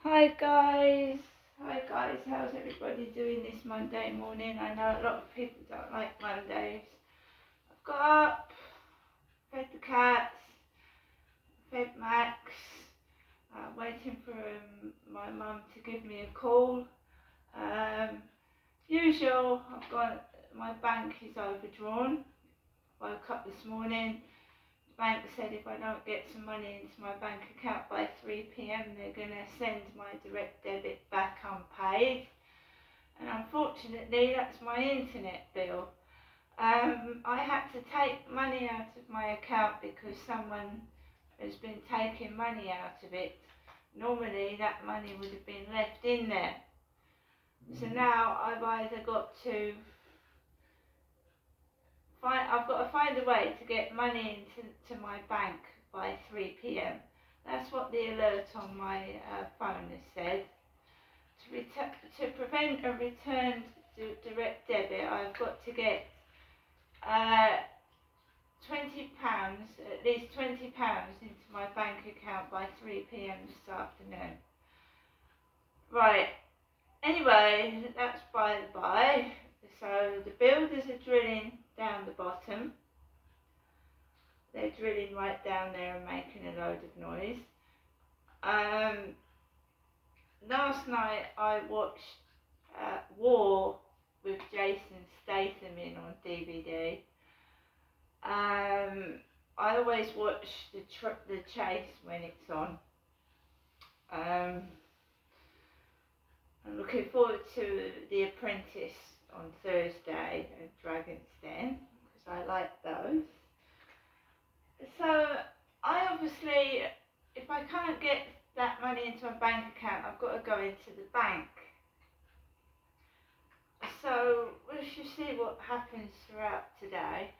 Hi guys, how's everybody doing this Monday morning? I know a lot of people don't like Mondays. I've got up, fed the cats, fed Max, waiting for my mum to give me a call. Um, Usual, my bank is overdrawn. Woke up this morning, the bank said if I don't get some money into my bank account by 3 p.m. they're going to send my direct debit back unpaid. And unfortunately that's my internet bill. I had to take money out of my account because someone has been taking money out of it. Normally that money would have been left in there. So now I've got to find a way to get money into my bank by 3 p.m. That's what the alert on my phone has said. To prevent a returned direct debit, I've got to get £20, at least £20 into my bank account by 3 p.m. this afternoon. Right, anyway, that's by the by. So the builders are drilling down the bottom. They're drilling right down there and making a load of noise. Last night I watched War with Jason Statham in on DVD. I always watch the chase when it's on. I'm looking forward to The Apprentice on Thursday and Dragon's Den because I like those. So I obviously, if I can't get that money into my bank account, I've got to go into the bank. So we should see what happens throughout today.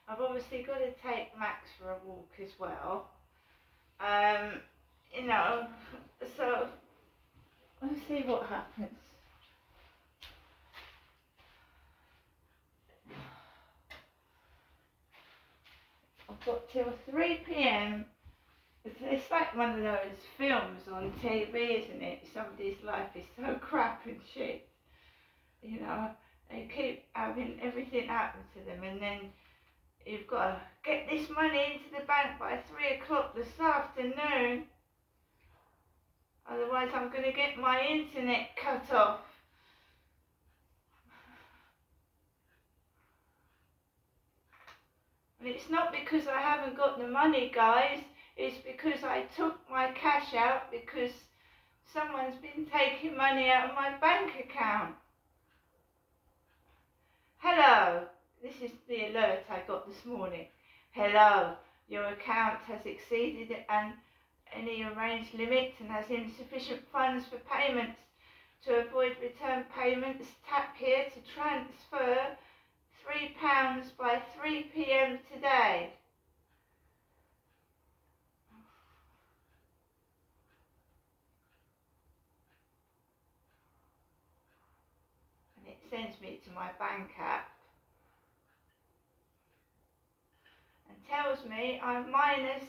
I've obviously got to take Max for a walk as well. So we'll see what happens. I've got till 3 p.m. It's like one of those films on TV, isn't it? Somebody's life is so crap and shit. They keep having everything happen to them, and then you've got to get this money into the bank by 3 o'clock this afternoon. Otherwise I'm going to get my internet cut off. And it's not because I haven't got the money, guys. It's because I took my cash out because someone's been taking money out of my bank account. Hello, this is the alert I got this morning. Hello, your account has exceeded any arranged limit and has insufficient funds for payments. To avoid return payments, tap here to transfer £3 by 3 p.m. today. And it sends me to my bank app and tells me I'm minus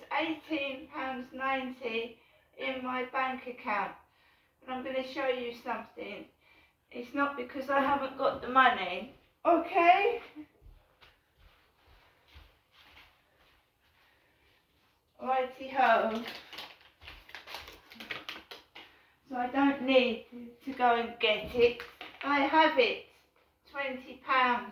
£18.90 in my bank account. And I'm going to show you something. It's not because I haven't got the money, okay? Righty ho. So I don't need to go and get it. I have it, £20.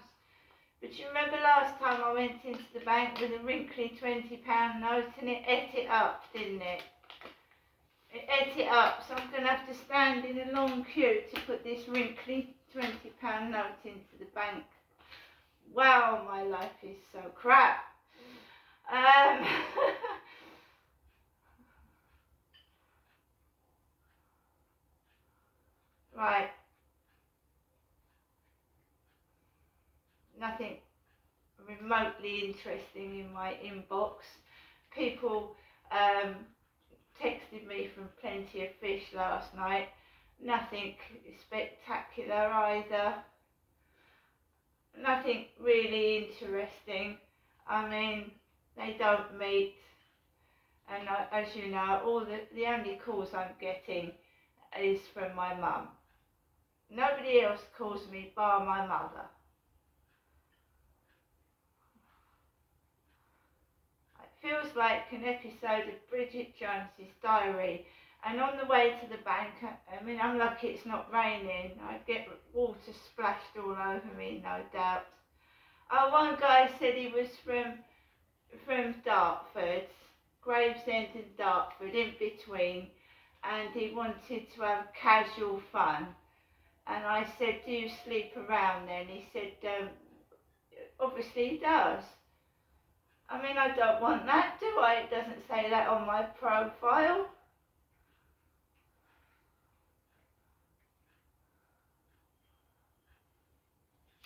But you remember last time I went into the bank with a wrinkly £20 note and it ate it up, didn't it? It ate it up, so I'm going to have to stand in a long queue to put this wrinkly £20 note into the bank. Wow, my life is so crap. Right. Nothing remotely interesting in my inbox. People texted me from Plenty of Fish last night. Nothing spectacular either. Nothing really interesting. I mean, they don't meet. And as you know, the only calls I'm getting is from my mum. Nobody else calls me bar my mother. It feels like an episode of Bridget Jones's Diary. And on the way to the bank, I mean, I'm lucky it's not raining. I get water splashed all over me, no doubt. Oh, one guy said he was from Dartford, Gravesend and Dartford, in between, and he wanted to have casual fun. And I said, do you sleep around then? He said, obviously he does. I mean, I don't want that, do I? It doesn't say that on my profile.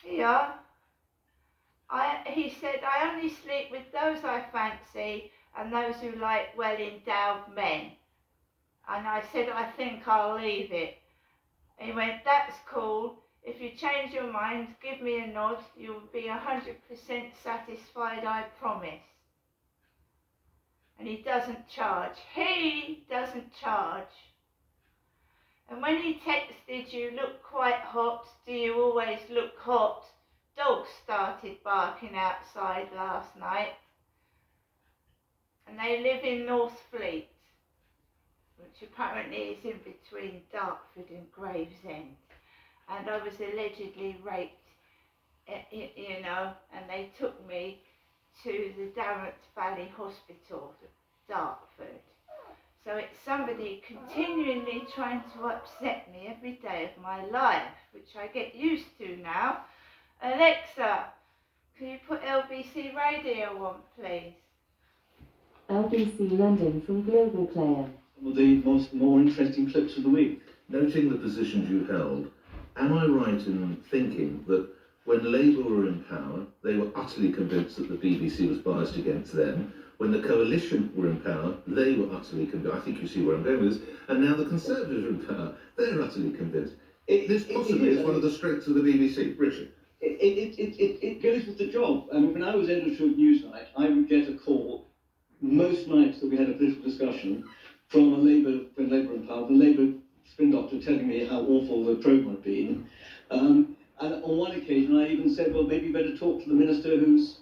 Yeah. He said, I only sleep with those I fancy and those who like well-endowed men. And I said, I think I'll leave it. He went, that's cool. If you change your mind, give me a nod. You'll be 100% satisfied, I promise. And he doesn't charge. He doesn't charge. And when he texted, you look quite hot, do you always look hot? Dogs started barking outside last night. And they live in Northfleet, which apparently is in between Dartford and Gravesend. And I was allegedly raped, you know, and they took me to the Darrant Valley Hospital, Dartford. So it's somebody continually trying to upset me every day of my life, which I get used to now. Alexa, can you put LBC Radio on, please? LBC London from Global Player. Some of the more interesting clips of the week. Noting the positions you held, am I right in thinking that when Labour were in power, they were utterly convinced that the BBC was biased against them? When the Coalition were in power, they were utterly convinced. I think you see where I'm going with this. And now the Conservatives are in power, they're utterly convinced. This possibly is one of the strengths of the BBC. Richard? It goes with the job. I mean, when I was editor of Newsnight, I would get a call most nights that we had a political discussion from when Labour in power, the Labour spin doctor telling me how awful the programme had been. And on one occasion, I even said, well, maybe you better talk to the minister who's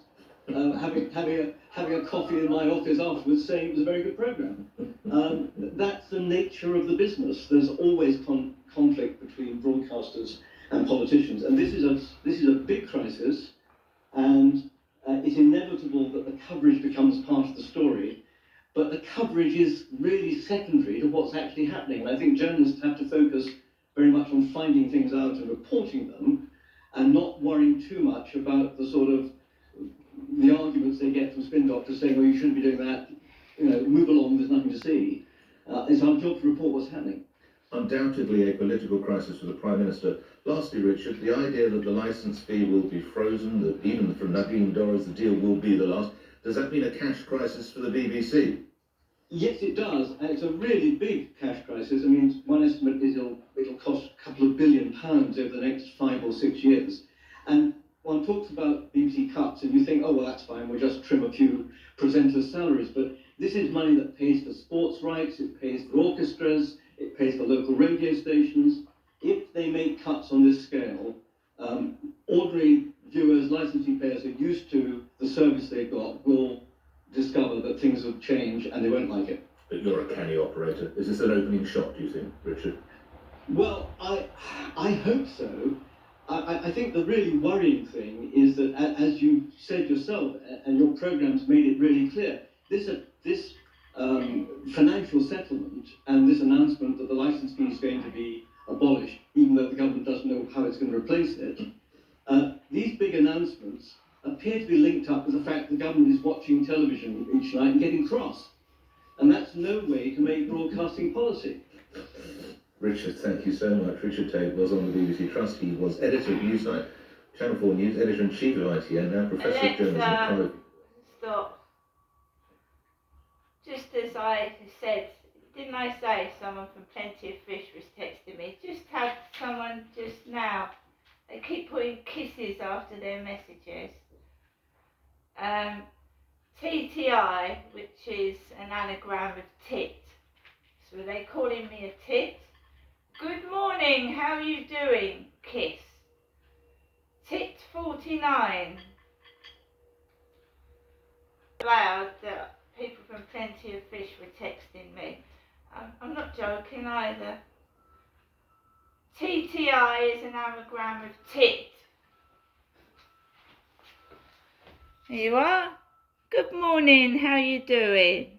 having a coffee in my office afterwards, saying it was a very good programme. That's the nature of the business. There's always conflict between broadcasters and politicians, and this is a big crisis, and it's inevitable that the coverage becomes part of the story. But the coverage is really secondary to what's actually happening. And I think journalists have to focus very much on finding things out and reporting them, and not worrying too much about the sort of the arguments they get from spin doctors saying, "Oh, you shouldn't be doing that. You know, move along. There's nothing to see." It's our job to report what's happening. Undoubtedly a political crisis for the Prime Minister. Lastly, Richard, the idea that the licence fee will be frozen, that even from Nadine Dorries the deal will be the last, does that mean a cash crisis for the BBC? Yes, it does, and it's a really big cash crisis. I mean, one estimate is it'll cost a couple of £1 billion over the next 5 or 6 years. And one talks about BBC cuts, and you think, oh, well, that's fine, we'll just trim a few presenters' salaries. But this is money that pays for sports rights, it pays for orchestras, it pays for local radio stations. If they make cuts on this scale, ordinary viewers, licensing payers who are used to the service they've got will discover that things have changed and they won't like it. But you're a canny operator. Is this an opening shot, do you think, Richard? Well, I hope so. I think the really worrying thing is that, as you said yourself, and your programme's made it really clear, this financial settlement and this announcement that the licence fee is going to be abolished, even though the government doesn't know how it's going to replace it, these big announcements appear to be linked up with the fact the government is watching television each night and getting cross. And that's no way to make broadcasting policy. Richard, thank you so much. Richard Tate was on the BBC Trust. He was editor of Newsnight, Channel 4 News, editor-in-chief of ITN, now Professor of Journalism. Stop. Just as I said, didn't I say someone from Plenty of Fish was texting me? Just had someone just now. They keep putting kisses after their messages. TTI, which is an anagram of tit. So are they calling me a tit? Good morning, how are you doing? Kiss. Tit 49. Loud that people from Plenty of Fish were texting me. I'm not joking either. TTI is an anagram of tit. Here you are. Good morning, how you doing?